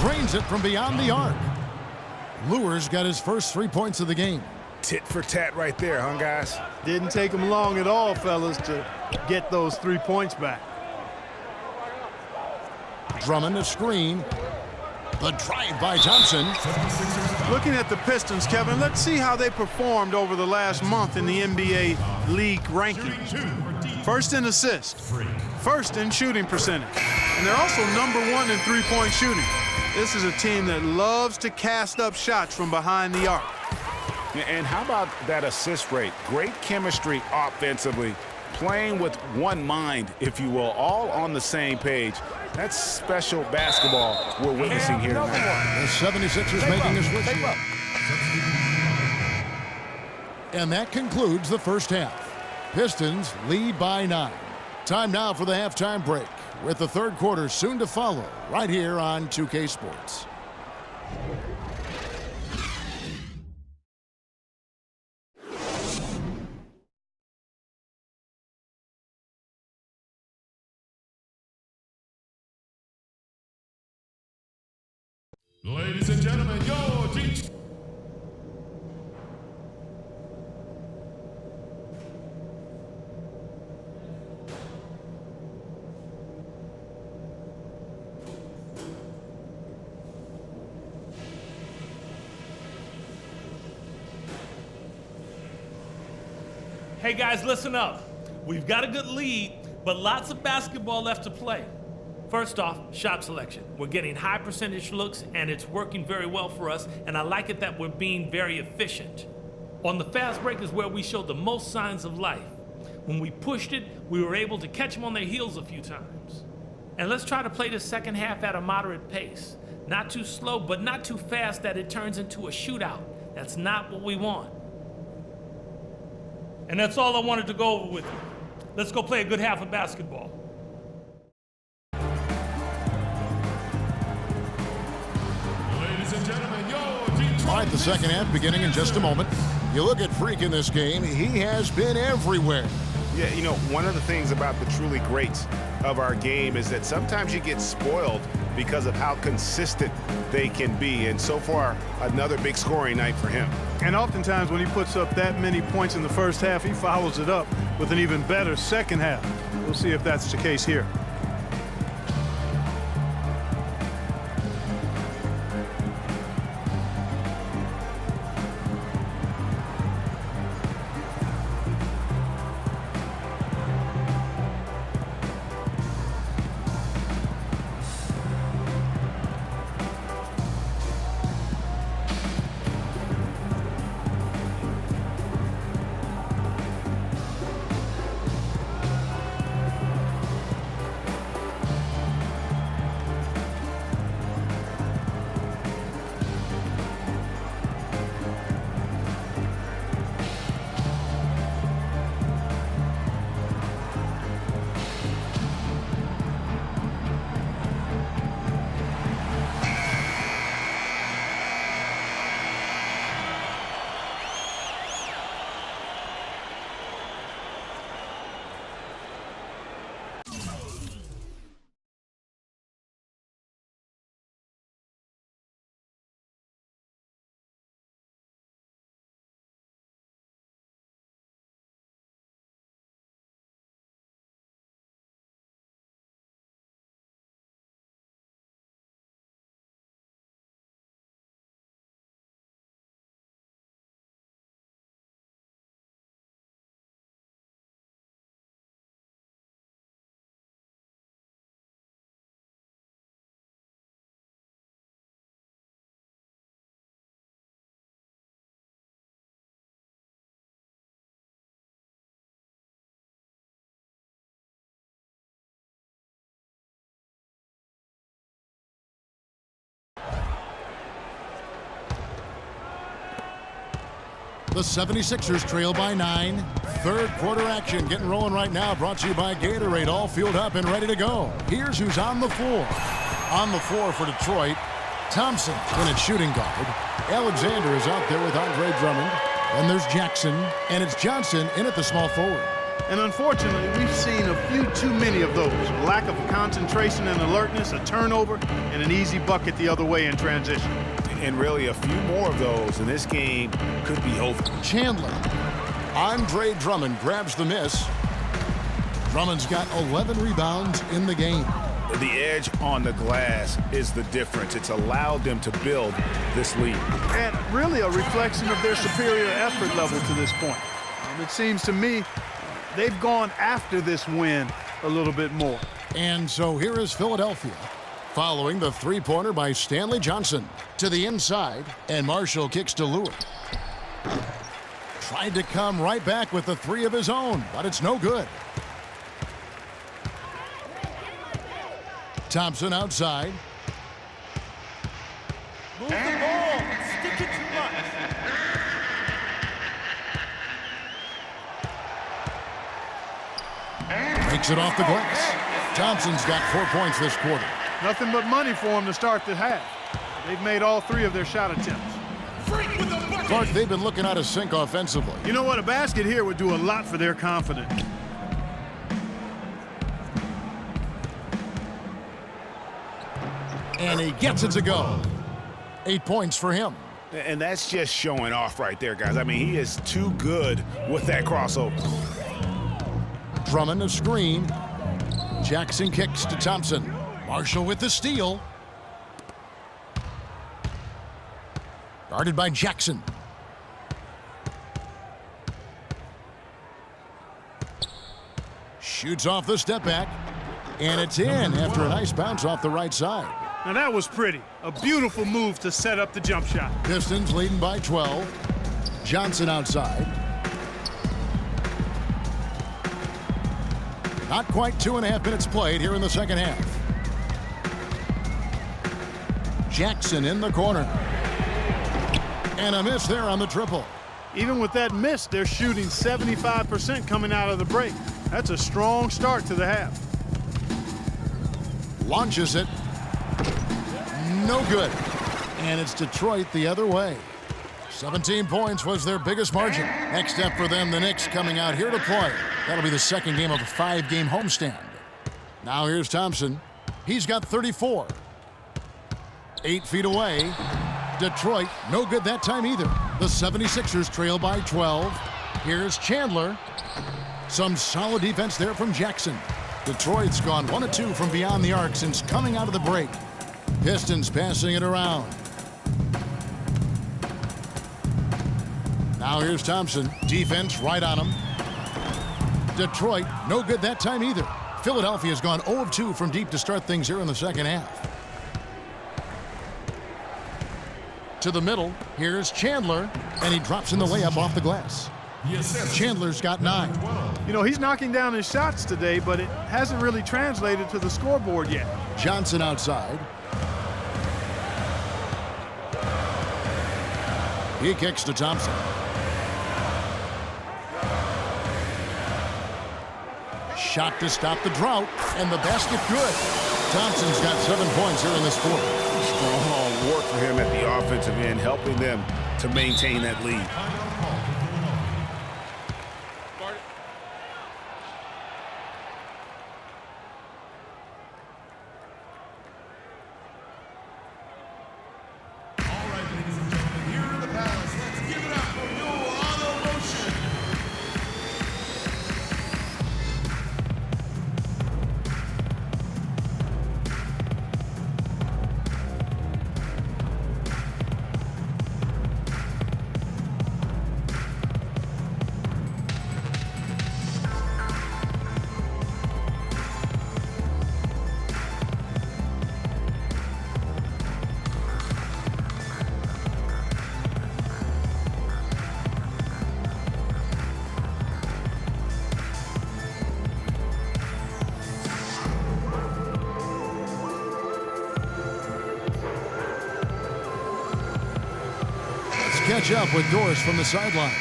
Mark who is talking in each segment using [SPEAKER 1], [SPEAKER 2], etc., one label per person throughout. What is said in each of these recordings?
[SPEAKER 1] Drains it from beyond the arc. Lure's got his first 3 points of the game.
[SPEAKER 2] Tit for tat right there, huh, guys?
[SPEAKER 3] Didn't take him long at all, fellas, to get those 3 points back.
[SPEAKER 1] Drummond a screen. The drive by Thompson.
[SPEAKER 3] Looking at the Pistons, Kevin, let's see how they performed over the last month in the NBA League rankings. First in assists, first in shooting percentage, and they're also #1 in three-point shooting. This is a team that loves to cast up shots from behind the arc.
[SPEAKER 2] And how about that assist rate? Great chemistry offensively, playing with one mind, if you will, all on the same page. That's special basketball we're witnessing here tonight.
[SPEAKER 1] The 76ers making a switch here. And that concludes the first half. Pistons lead by 9. Time now for the halftime break, with the third quarter soon to follow, right here on 2K Sports.
[SPEAKER 4] Ladies and gentlemen, your team.
[SPEAKER 5] Hey guys, listen up. We've got a good lead, but lots of basketball left to play. First off, shot selection. We're getting high percentage looks and it's working very well for us, and I like it that we're being very efficient. On the fast break is where we showed the most signs of life. When we pushed it, we were able to catch them on their heels a few times. And let's try to play the second half at a moderate pace. Not too slow, but not too fast that it turns into a shootout. That's not what we want. And that's all I wanted to go over with you. Let's go play a good half of basketball.
[SPEAKER 1] All right, the second half beginning in just a moment. You look at Freak in this game, he has been everywhere.
[SPEAKER 2] Yeah, you know, one of the things about the truly greats of our game is that sometimes you get spoiled because of how consistent they can be. And so far, another big scoring night for him.
[SPEAKER 3] And oftentimes when he puts up that many points in the first half, he follows it up with an even better second half. We'll see if that's the case here.
[SPEAKER 1] The 76ers trail by 9. Third quarter action getting rolling right now. Brought to you by Gatorade. All fueled up and ready to go. Here's who's on the floor. On the floor for Detroit, Thompson in at shooting guard. Alexander is out there with Andre Drummond. And there's Jackson. And it's Johnson in at the small forward.
[SPEAKER 3] And unfortunately, we've seen a few too many of those. A lack of concentration and alertness, a turnover, and an easy bucket the other way in transition.
[SPEAKER 2] And really a few more of those, and this game could be over.
[SPEAKER 1] Chandler. Andre Drummond grabs the miss. Drummond's got 11 rebounds in the game.
[SPEAKER 2] The edge on the glass is the difference. It's allowed them to build this lead.
[SPEAKER 3] And really a reflection of their superior effort level to this point. It seems to me they've gone after this win a little bit more.
[SPEAKER 1] And so here is Philadelphia, following the three-pointer by Stanley Johnson to the inside, and Marshall kicks to Lewis. Tried to come right back with the three of his own, but it's no good. Thompson outside.
[SPEAKER 5] Move the ball. Stick it too much.
[SPEAKER 1] Makes it off the glass. Thompson's got 4 points this quarter.
[SPEAKER 3] Nothing but money for them to start the half. They've made all three of their shot attempts.
[SPEAKER 1] Clark, they've been looking out of sync offensively.
[SPEAKER 3] You know what? A basket here would do a lot for their confidence.
[SPEAKER 1] And he gets it to go. 8 points for him.
[SPEAKER 2] And that's just showing off right there, guys. I mean, he is too good with that crossover.
[SPEAKER 1] Drummond a screen. Jackson kicks to Thompson. Marshall with the steal. Guarded by Jackson. Shoots off the step back. And it's in after a nice bounce off the right side.
[SPEAKER 3] Now that was pretty. A beautiful move to set up the jump shot.
[SPEAKER 1] Pistons leading by 12. Johnson outside. Not quite 2.5 minutes played here in the second half. Jackson in the corner. And a miss there on the triple.
[SPEAKER 3] Even with that miss, they're shooting 75% coming out of the break. That's a strong start to the half.
[SPEAKER 1] Launches it. No good. And it's Detroit the other way. 17 points was their biggest margin. Next step for them, the Knicks coming out here to play. That'll be the second game of a 5-game homestand. Now here's Thompson. He's got 34. 8 feet away. Detroit, no good that time either. The 76ers trail by 12. Here's Chandler. Some solid defense there from Jackson. Detroit's gone 1 of 2 from beyond the arc since coming out of the break. Pistons passing it around. Now here's Thompson. Defense right on him. Detroit, no good that time either. Philadelphia's gone 0 of 2 from deep to start things here in the second half. To the middle, here's Chandler, and he drops in the layup off the glass. Chandler's got 9.
[SPEAKER 3] You know, he's knocking down his shots today, but it hasn't really translated to the scoreboard yet.
[SPEAKER 1] Johnson outside. He kicks to Thompson. Shot to stop the drought, and the basket good. Thompson's got 7 points here in this quarter.
[SPEAKER 2] Strong work for him at the offensive end, helping them to maintain that lead.
[SPEAKER 1] Catch up with Doris from the sideline.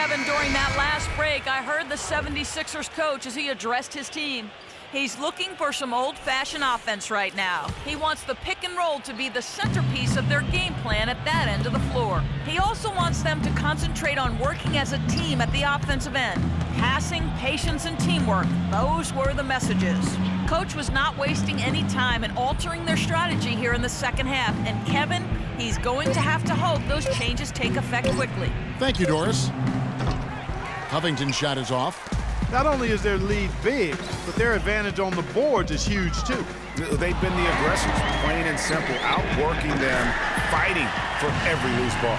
[SPEAKER 6] Kevin, during that last break, I heard the 76ers coach as he addressed his team. He's looking for some old-fashioned offense right now. He wants the pick and roll to be the centerpiece of their game plan at that end of the floor. He also wants them to concentrate on working as a team at the offensive end. Passing, patience, and teamwork, those were the messages. Coach was not wasting any time in altering their strategy here in the second half. And Kevin, he's going to have to hope those changes take effect quickly.
[SPEAKER 1] Thank you, Doris. Covington's shot is off.
[SPEAKER 3] Not only is their lead big, but their advantage on the boards is huge, too.
[SPEAKER 2] They've been the aggressors, plain and simple, outworking them, fighting for every loose ball.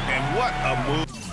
[SPEAKER 2] And what a move.